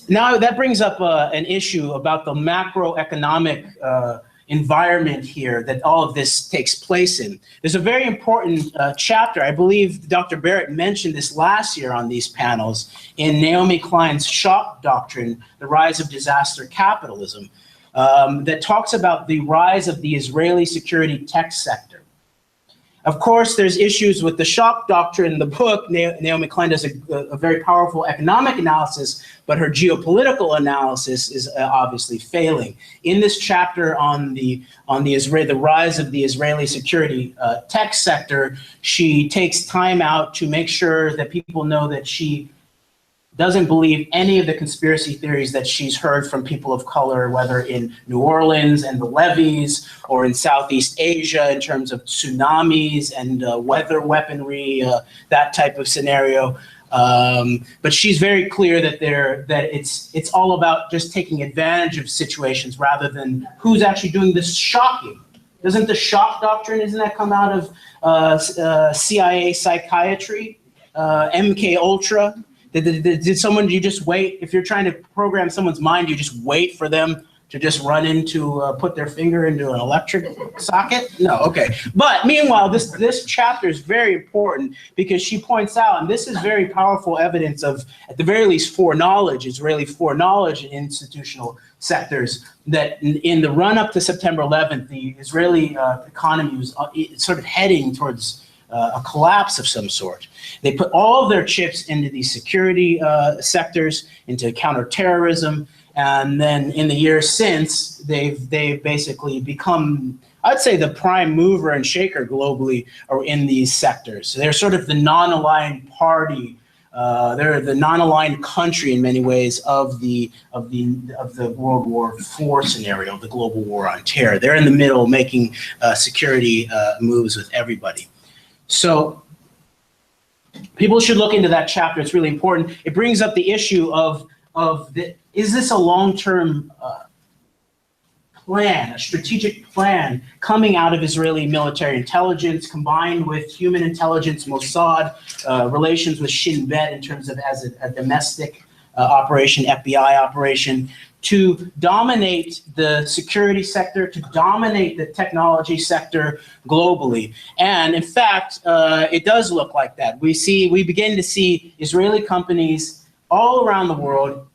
Now that brings up an issue about the macroeconomic environment here that all of this takes place in. There's a very important chapter, I believe Dr. Barrett mentioned this last year on these panels, in Naomi Klein's Shock Doctrine, The Rise of Disaster Capitalism, that talks about the rise of the Israeli security tech sector. Of course, there's issues with the shock doctrine in the book. Naomi Klein does a very powerful economic analysis, but her geopolitical analysis is obviously failing. In this chapter on the rise of the Israeli security tech sector, she takes time out to make sure that people know that she doesn't believe any of the conspiracy theories that she's heard from people of color, whether in New Orleans and the levees or in Southeast Asia in terms of tsunamis and weather weaponry, that type of scenario. But she's very clear that it's all about just taking advantage of situations rather than who's actually doing this shocking. Doesn't the shock doctrine, isn't that come out of CIA psychiatry, MK Ultra? Did someone, you just wait, if you're trying to program someone's mind, you just wait for them to just run into, put their finger into an electric socket? No, okay. But meanwhile, this chapter is very important because she points out, and this is very powerful evidence of, at the very least, foreknowledge, Israeli foreknowledge in institutional sectors, that in the run-up to September 11th, the Israeli economy was sort of heading towards a collapse of some sort. They put all of their chips into these security sectors, into counterterrorism, and then in the years since, they've basically become, I'd say, the prime mover and shaker globally are in these sectors. So they're sort of the non-aligned party. They're the non-aligned country in many ways of the World War IV scenario, the global war on terror. They're in the middle, making security moves with everybody. So people should look into that chapter. It's really important. It brings up the issue of is this a long-term plan, a strategic plan coming out of Israeli military intelligence combined with human intelligence, Mossad, relations with Shin Bet in terms of as a domestic operation, FBI operation, to dominate the security sector, to dominate the technology sector globally. And in fact, it does look like that. We begin to see Israeli companies all around the world,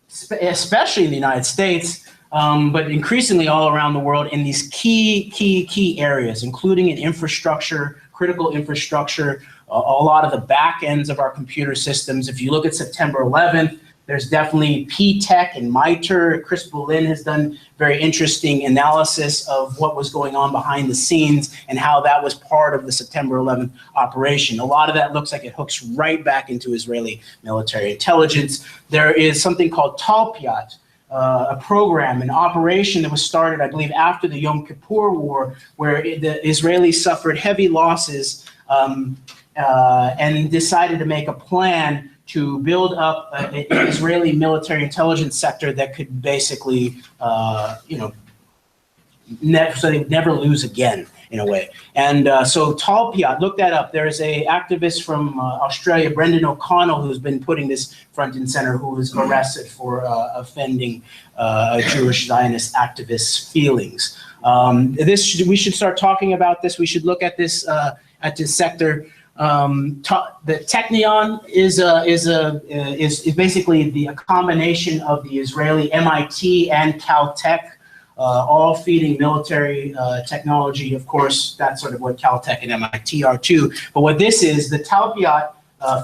especially in the United States, but increasingly all around the world in these key areas, including in infrastructure, critical infrastructure, a lot of the back ends of our computer systems. If you look at September 11th, there's definitely P-Tech and MITRE. Chris Boleyn has done very interesting analysis of what was going on behind the scenes and how that was part of the September 11th operation. A lot of that looks like it hooks right back into Israeli military intelligence. There is something called Talpiot, a program, an operation that was started, I believe, after the Yom Kippur War, where the Israelis suffered heavy losses and decided to make a plan to build up an Israeli military intelligence sector that could basically, so they'd never lose again, in a way. And so Talpiot, look that up. There's a activist from Australia, Brendan O'Connell, who's been putting this front and center, who was arrested for offending a Jewish Zionist activist's feelings. We should start talking about this. We should look at this sector. The Technion is basically a combination of the Israeli MIT and Caltech, all feeding military technology. Of course, that's sort of what Caltech and MIT are too. But what this is, the Talpiot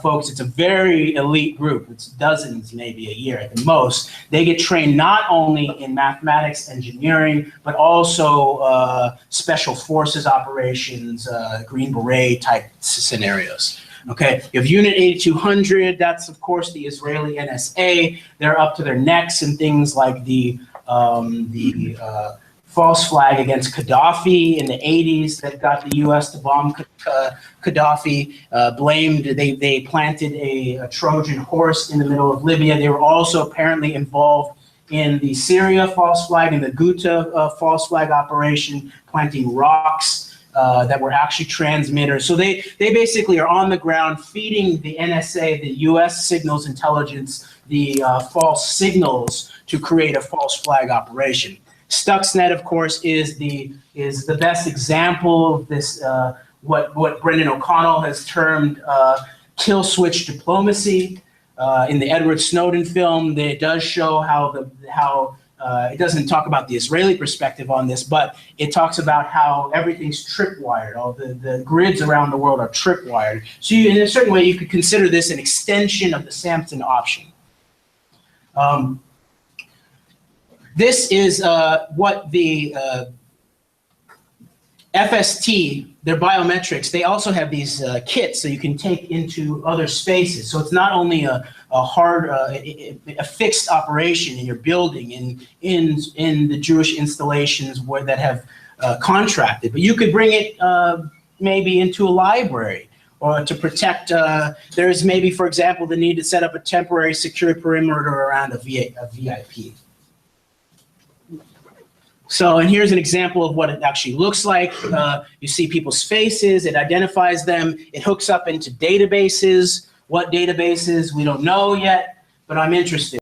folks, it's a very elite group. It's dozens, maybe a year at the most. They get trained not only in mathematics, engineering, but also special forces operations, Green Beret type scenarios. Okay, you have Unit 8200. That's of course the Israeli NSA. They're up to their necks in things like the false flag against Gaddafi in the 80s that got the U.S. to bomb Gaddafi, they planted a Trojan horse in the middle of Libya. They were also apparently involved in the Syria false flag and the Ghouta false flag operation, planting rocks that were actually transmitters. So they basically are on the ground feeding the NSA, the U.S. signals intelligence the false signals to create a false flag operation. Stuxnet, of course, is the best example of this, what Brendan O'Connell has termed kill switch diplomacy. In the Edward Snowden film, it does show how it doesn't talk about the Israeli perspective on this, but it talks about how everything's tripwired. All the grids around the world are tripwired. So in a certain way, you could consider this an extension of the Samson option. This is what the FST, their biometrics, they also have these kits so you can take into other spaces. So it's not only a hard, a fixed operation in your building, in the Jewish installations that have contracted, but you could bring it maybe into a library or to protect, there's maybe, for example, the need to set up a temporary security perimeter around a VIP. So, and here's an example of what it actually looks like. You see people's faces, it identifies them, it hooks up into databases. What databases, we don't know yet, but I'm interested.